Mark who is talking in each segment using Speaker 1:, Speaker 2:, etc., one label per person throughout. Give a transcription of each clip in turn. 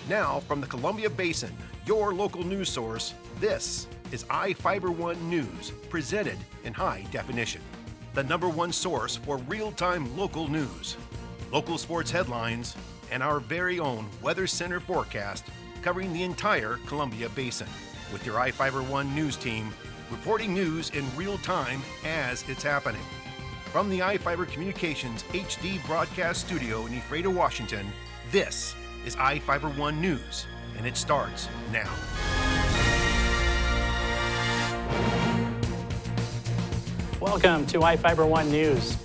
Speaker 1: Now, from the Columbia Basin, your local news source, this is iFIBER 1 News, presented in high definition. The #1 source for real-time local news, local sports headlines, and our very own Weather Center forecast covering the entire Columbia Basin. With your iFIBER 1 News team, reporting news in real time as it's happening. From the iFIBER Communications HD broadcast studio in Ephrata, Washington, this is iFIBER 1 News, and it starts now.
Speaker 2: Welcome to iFIBER 1 News.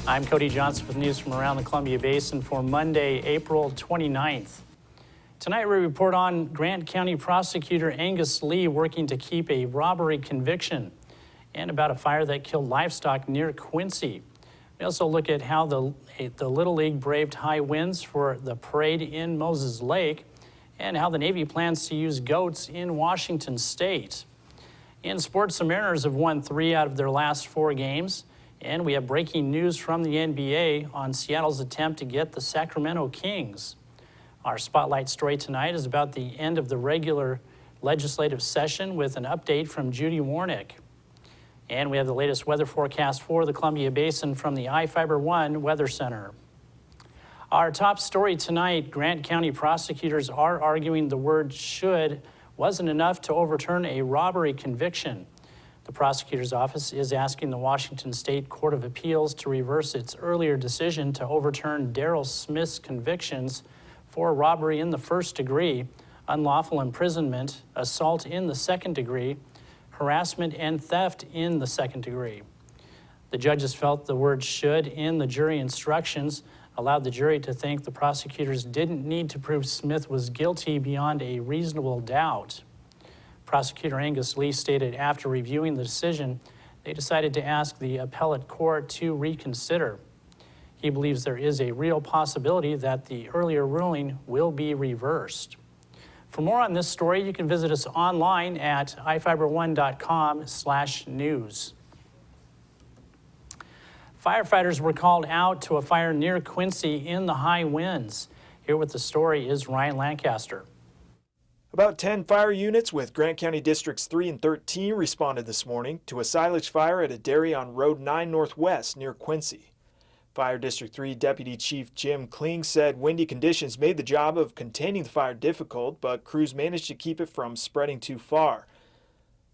Speaker 2: I'm Cody Johnson with news from around the Columbia Basin for Monday, April 29th. Tonight we report on Grant County Prosecutor Angus Lee working to keep a robbery conviction and about a fire that killed livestock near Quincy. We also look at how the Little League braved high winds for the parade in Moses Lake and how the Navy plans to use goats in Washington State. In sports, the Mariners have won 3 out of their last 4 games, and we have breaking news from the NBA on Seattle's attempt to get the Sacramento Kings. Our spotlight story tonight is about the end of the regular legislative session with an update from Judy Warnick. And we have the latest weather forecast for the Columbia Basin from the iFIBER 1 Weather Center. Our top story tonight, Grant County prosecutors are arguing the word should wasn't enough to overturn a robbery conviction. The prosecutor's office is asking the Washington State Court of Appeals to reverse its earlier decision to overturn Darrell Smith's convictions for robbery in the first degree, unlawful imprisonment, assault in the second degree, harassment, and theft in the second degree. The judges felt the word should in the jury instructions allowed the jury to think the prosecutors didn't need to prove Smith was guilty beyond a reasonable doubt. Prosecutor Angus Lee stated after reviewing the decision, they decided to ask the appellate court to reconsider. He believes there is a real possibility that the earlier ruling will be reversed. For more on this story, you can visit us online at ifiber1.com/news. Firefighters were called out to a fire near Quincy in the high winds. Here with the story is Ryan Lancaster.
Speaker 3: About 10 fire units with Grant County Districts 3 and 13 responded this morning to a silage fire at a dairy on Road 9 Northwest near Quincy. Fire District 3 Deputy Chief Jim Kling said windy conditions made the job of containing the fire difficult, but crews managed to keep it from spreading too far.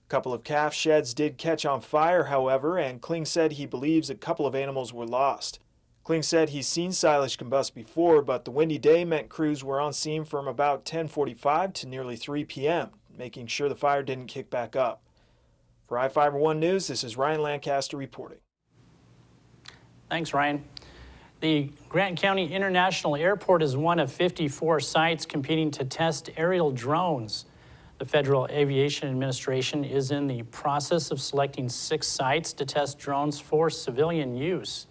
Speaker 3: A couple of calf sheds did catch on fire, however, and Kling said he believes a couple of animals were lost. Kling said he's seen silage combust before, but the windy day meant crews were on scene from about 10:45 to nearly 3 p.m., making sure the fire didn't kick back up. For iFIBER 1 News, this is Ryan Lancaster reporting.
Speaker 2: Thanks, Ryan. The Grant County International Airport is one of 54 sites competing to test aerial drones. The Federal Aviation Administration is in the process of selecting 6 sites to test drones for civilian use.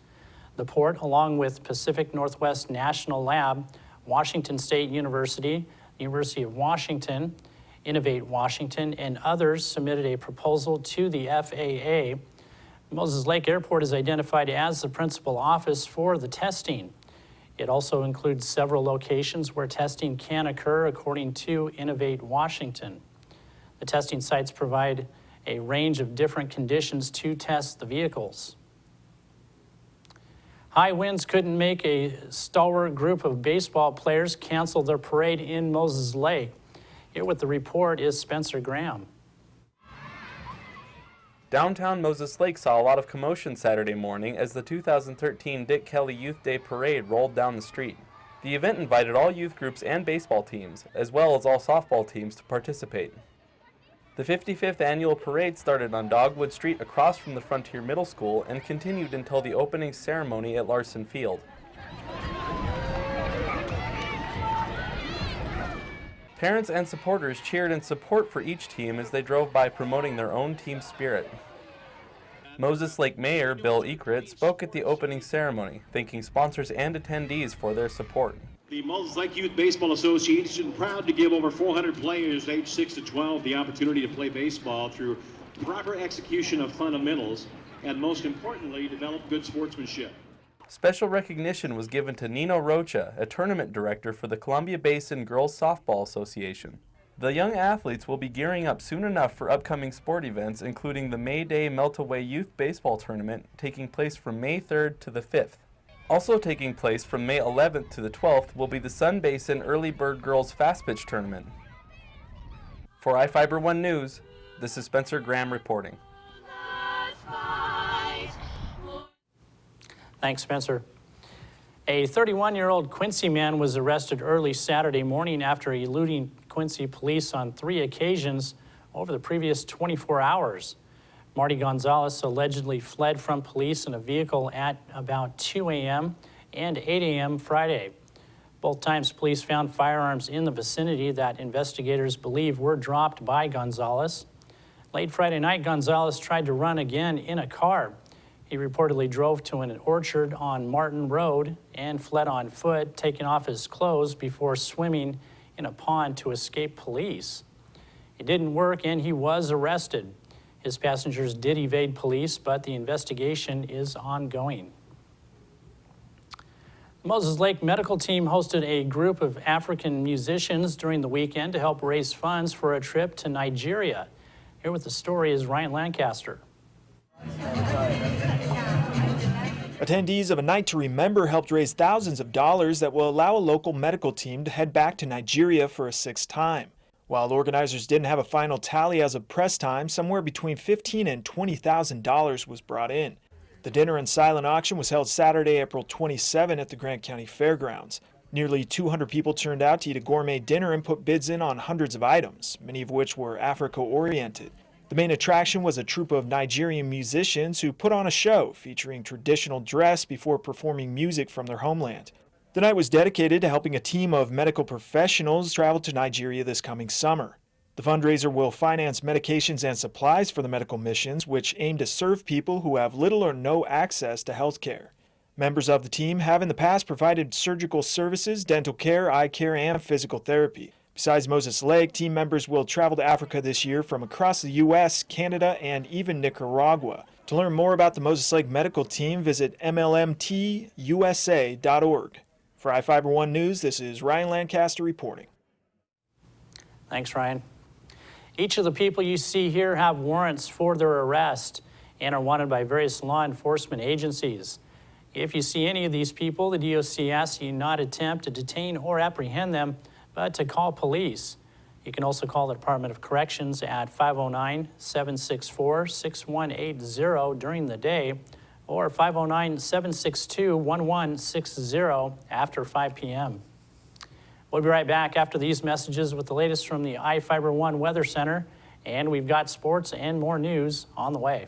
Speaker 2: The port, along with Pacific Northwest National Lab, Washington State University, University of Washington, Innovate Washington, and others submitted a proposal to the FAA. Moses Lake Airport is identified as the principal office for the testing. It also includes several locations where testing can occur according to Innovate Washington. The testing sites provide a range of different conditions to test the vehicles. High winds couldn't make a stalwart group of baseball players cancel their parade in Moses Lake. Here with the report is Spencer Graham.
Speaker 4: Downtown Moses Lake saw a lot of commotion Saturday morning as the 2013 Dick Kelly Youth Day Parade rolled down the street. The event invited all youth groups and baseball teams, as well as all softball teams, to participate. The 55th annual parade started on Dogwood Street across from the Frontier Middle School and continued until the opening ceremony at Larson Field. Parents and supporters cheered in support for each team as they drove by promoting their own team spirit. Moses Lake Mayor Bill Ekrit spoke at the opening ceremony, thanking sponsors and attendees for their support.
Speaker 5: The Moses Lake Youth Baseball Association proud to give over 400 players aged 6 to 12 the opportunity to play baseball through proper execution of fundamentals and, most importantly, develop good sportsmanship.
Speaker 4: Special recognition was given to Nino Rocha, a tournament director for the Columbia Basin Girls Softball Association. The young athletes will be gearing up soon enough for upcoming sport events, including the May Day Melt-Away Youth Baseball Tournament taking place from May 3rd to the 5th. Also taking place from May 11th to the 12th will be the Sun Basin Early Bird Girls Fast Pitch Tournament. For iFIBER 1 News, this is Spencer Graham reporting.
Speaker 2: Thanks, Spencer. A 31-year-old Quincy man was arrested early Saturday morning after eluding Quincy police on 3 occasions over the previous 24 hours. Marty Gonzalez allegedly fled from police in a vehicle at about 2 a.m. and 8 a.m. Friday. Both times, police found firearms in the vicinity that investigators believe were dropped by Gonzalez. Late Friday night, Gonzalez tried to run again in a car. He reportedly drove to an orchard on Martin Road and fled on foot, taking off his clothes before swimming in a pond to escape police. It didn't work and he was arrested. His passengers did evade police, but the investigation is ongoing. The Moses Lake Medical Team hosted a group of African musicians during the weekend to help raise funds for a trip to Nigeria. Here with the story is Ryan Lancaster.
Speaker 3: Attendees of A Night to Remember helped raise thousands of dollars that will allow a local medical team to head back to Nigeria for a 6th time. While organizers didn't have a final tally as of press time, somewhere between $15,000 and $20,000 was brought in. The dinner and silent auction was held Saturday, April 27 at the Grant County Fairgrounds. Nearly 200 people turned out to eat a gourmet dinner and put bids in on hundreds of items, many of which were Africa-oriented. The main attraction was a troupe of Nigerian musicians who put on a show featuring traditional dress before performing music from their homeland. The night was dedicated to helping a team of medical professionals travel to Nigeria this coming summer. The fundraiser will finance medications and supplies for the medical missions, which aim to serve people who have little or no access to health care. Members of the team have in the past provided surgical services, dental care, eye care, and physical therapy. Besides Moses Lake, team members will travel to Africa this year from across the U.S., Canada, and even Nicaragua. To learn more about the Moses Lake Medical Team, visit mlmtusa.org. For iFIBER 1 News, this is Ryan Lancaster reporting.
Speaker 2: Thanks, Ryan. Each of the people you see here have warrants for their arrest and are wanted by various law enforcement agencies. If you see any of these people, the DOC asks you not attempt to detain or apprehend them, but to call police. You can also call the Department of Corrections at 509-764-6180 during the day or 509-762-1160 after 5 p.m. We'll be right back after these messages with the latest from the iFIBER 1 Weather Center, and we've got sports and more news on the way.